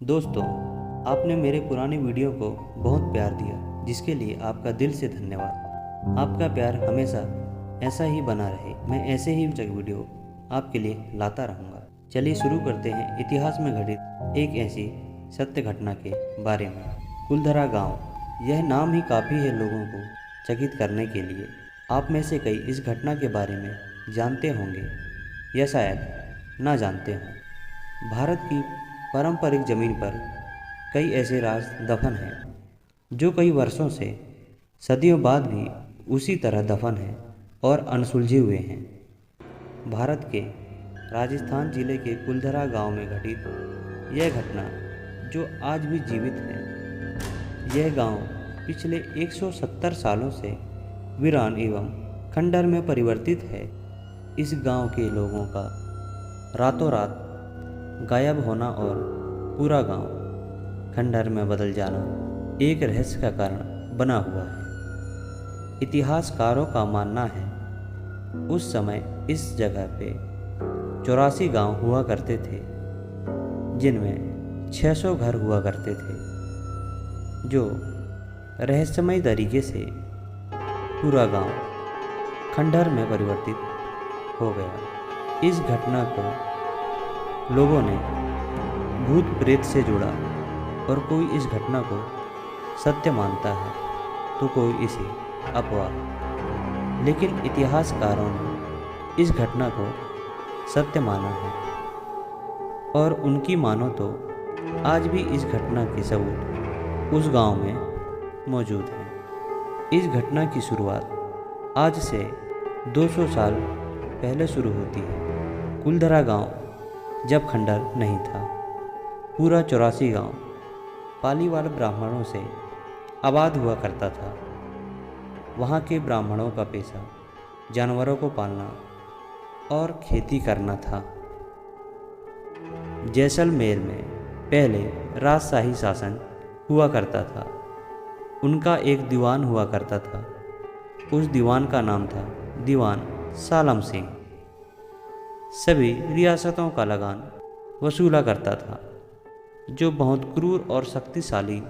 दोस्तों, आपने मेरे पुराने वीडियो को बहुत प्यार दिया, जिसके लिए आपका दिल से धन्यवाद। आपका प्यार हमेशा ऐसा ही बना रहे। मैं ऐसे ही वीडियो आपके लिए लाता रहूँगा। चलिए शुरू करते हैं इतिहास में घटित एक ऐसी सत्य घटना के बारे में। कुलधरा गांव। यह नाम ही काफ़ी है लोगों को चकित करने के लिए। आप में से कई इस घटना के बारे में जानते होंगे या शायद ना जानते हों। भारत की पारंपरिक ज़मीन पर कई ऐसे राज दफन हैं जो कई वर्षों से, सदियों बाद भी उसी तरह दफन हैं और अनसुलझे हुए हैं। भारत के राजस्थान जिले के कुलधरा गांव में घटित यह घटना जो आज भी जीवित है। यह गांव पिछले 170 सालों से वीरान एवं खंडहर में परिवर्तित है। इस गांव के लोगों का रातों रात गायब होना और पूरा गांव खंडहर में बदल जाना एक रहस्य का कारण बना हुआ है। इतिहासकारों का मानना है उस समय इस जगह पे 84 गांव हुआ करते थे, जिनमें 600 घर हुआ करते थे, जो रहस्यमय तरीके से पूरा गांव खंडहर में परिवर्तित हो गया। इस घटना को लोगों ने भूत प्रेत से जोड़ा और कोई इस घटना को सत्य मानता है तो कोई इसे अफवाह। लेकिन इतिहासकारों ने इस घटना को सत्य माना है और उनकी मानो तो आज भी इस घटना के सबूत उस गांव में मौजूद हैं। इस घटना की शुरुआत आज से 200 साल पहले शुरू होती है। कुलधरा गांव जब खंडहर नहीं था, पूरा 84 गांव पालीवाल ब्राह्मणों से आबाद हुआ करता था। वहाँ के ब्राह्मणों का पेशा जानवरों को पालना और खेती करना था। जैसलमेर में पहले राजशाही शासन हुआ करता था। उनका एक दीवान हुआ करता था। उस दीवान का नाम था दीवान सालम सिंह। सभी रियासतों का लगान वसूला करता था, जो बहुत क्रूर और शक्तिशाली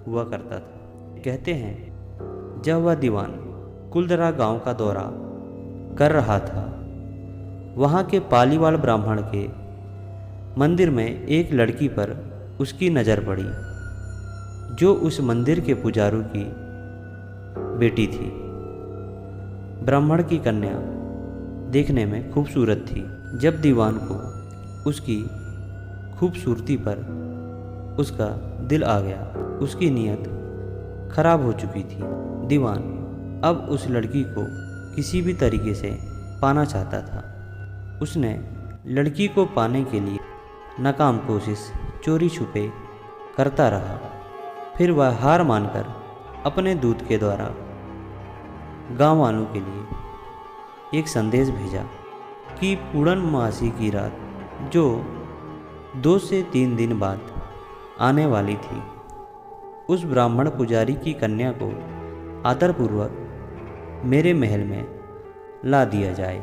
हुआ करता था। कहते हैं जब वह दीवान कुलधरा गांव का दौरा कर रहा था, वहां के पालीवाल ब्राह्मण के मंदिर में एक लड़की पर उसकी नज़र पड़ी, जो उस मंदिर के पुजारी की बेटी थी। ब्राह्मण की कन्या देखने में खूबसूरत थी। जब दीवान को उसकी खूबसूरती पर उसका दिल आ गया, उसकी नीयत खराब हो चुकी थी। दीवान अब उस लड़की को किसी भी तरीके से पाना चाहता था। उसने लड़की को पाने के लिए नाकाम कोशिश चोरी छुपे करता रहा। फिर वह हार मानकर अपने दूत के द्वारा गांव वालों के लिए एक संदेश भेजा कि पूर्णमासी की रात, जो 2 से 3 दिन बाद आने वाली थी, उस ब्राह्मण पुजारी की कन्या को आदरपूर्वक मेरे महल में ला दिया जाए।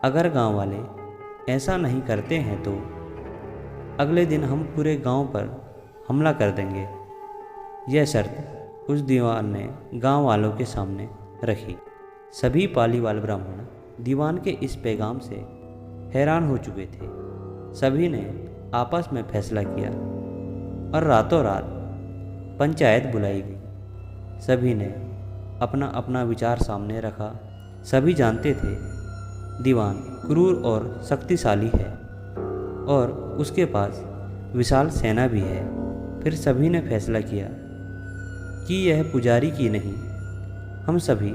अगर गांव वाले ऐसा नहीं करते हैं तो अगले दिन हम पूरे गांव पर हमला कर देंगे। यह शर्त उस दीवान ने गांव वालों के सामने रखी। सभी पालीवाल ब्राह्मण दीवान के इस पैगाम से हैरान हो चुके थे। सभी ने आपस में फैसला किया और रातों रात पंचायत बुलाई गई। सभी ने अपना अपना विचार सामने रखा। सभी जानते थे दीवान क्रूर और शक्तिशाली है और उसके पास विशाल सेना भी है। फिर सभी ने फैसला किया कि यह पुजारी की नहीं, हम सभी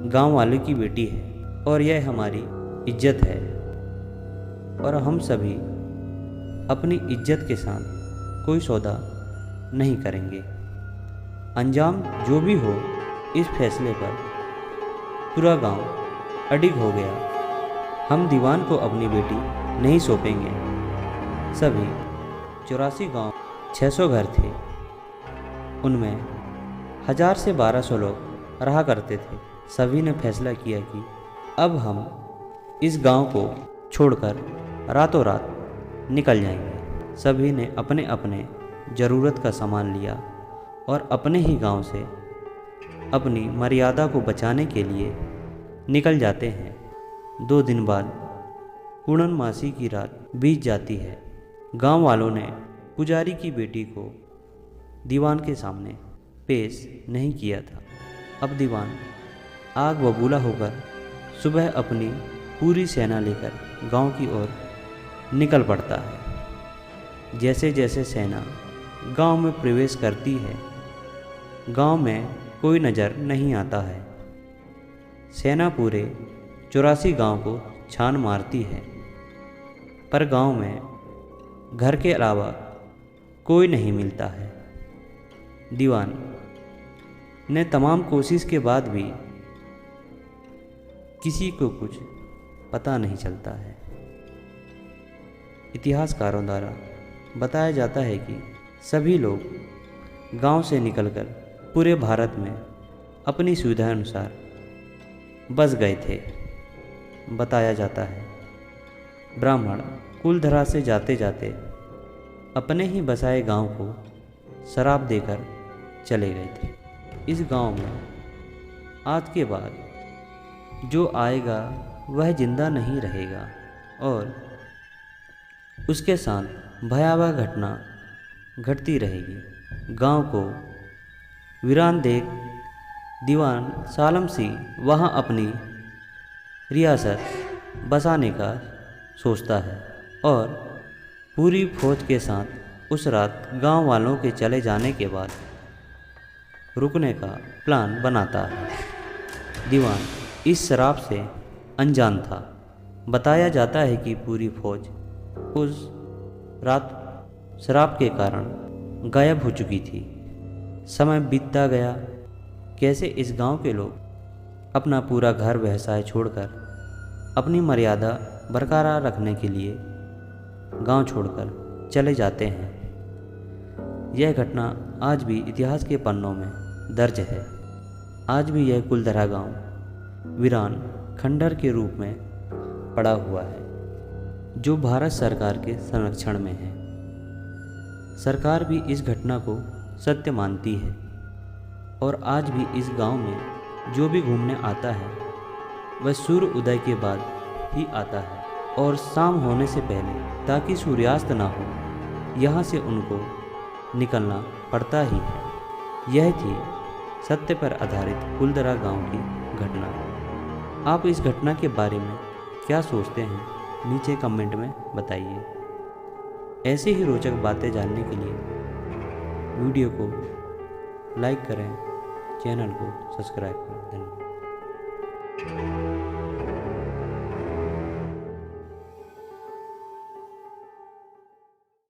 गांव वालों की बेटी है और यह हमारी इज्जत है और हम सभी अपनी इज्जत के साथ कोई सौदा नहीं करेंगे। अंजाम जो भी हो, इस फैसले पर पूरा गांव अडिग हो गया। हम दीवान को अपनी बेटी नहीं सौंपेंगे। सभी 84 गांव 600 घर थे। उनमें 1000 से 1200 लोग रहा करते थे। सभी ने फैसला किया कि अब हम इस गांव को छोड़कर रातों रात निकल जाएंगे। सभी ने अपने अपने ज़रूरत का सामान लिया और अपने ही गांव से अपनी मर्यादा को बचाने के लिए निकल जाते हैं। 2 दिन बाद पूर्णमासी की रात बीत जाती है। गांव वालों ने पुजारी की बेटी को दीवान के सामने पेश नहीं किया था। अब दीवान आग बबूला होकर सुबह अपनी पूरी सेना लेकर गांव की ओर निकल पड़ता है। जैसे जैसे सेना गांव में प्रवेश करती है, गांव में कोई नज़र नहीं आता है। सेना पूरे 84 गांव को छान मारती है, पर गांव में घर के अलावा कोई नहीं मिलता है। दीवान ने तमाम कोशिश के बाद भी किसी को कुछ पता नहीं चलता है। इतिहासकारों द्वारा बताया जाता है कि सभी लोग गांव से निकलकर पूरे भारत में अपनी सुविधा अनुसार बस गए थे। बताया जाता है ब्राह्मण कुलधरा से जाते जाते अपने ही बसाए गांव को शराब देकर चले गए थे। इस गांव में आज के बाद जो आएगा वह जिंदा नहीं रहेगा और उसके साथ भयावह घटना घटती रहेगी। गांव को वीरान देख दीवान सालम सिंह वहां अपनी रियासत बसाने का सोचता है और पूरी फौज के साथ उस रात गांव वालों के चले जाने के बाद रुकने का प्लान बनाता है। दीवान इस शराब से अनजान था। बताया जाता है कि पूरी फौज उस रात शराब के कारण गायब हो चुकी थी। समय बीतता गया। कैसे इस गांव के लोग अपना पूरा घर व्यवसाय छोड़कर अपनी मर्यादा बरकरार रखने के लिए गांव छोड़कर चले जाते हैं। यह घटना आज भी इतिहास के पन्नों में दर्ज है। आज भी यह कुलधरा गांव वीरान खंडर के रूप में पड़ा हुआ है, जो भारत सरकार के संरक्षण में है। सरकार भी इस घटना को सत्य मानती है और आज भी इस गांव में जो भी घूमने आता है वह सूर्य उदय के बाद ही आता है और शाम होने से पहले, ताकि सूर्यास्त ना हो। यहाँ से उनको निकलना पड़ता ही है। यह थी सत्य पर आधारित कुलधरा गांव की घटना। आप इस घटना के बारे में क्या सोचते हैं, नीचे कमेंट में बताइए। ऐसे ही रोचक बातें जानने के लिए वीडियो को लाइक करें, चैनल को सब्सक्राइब करें। धन्यवाद।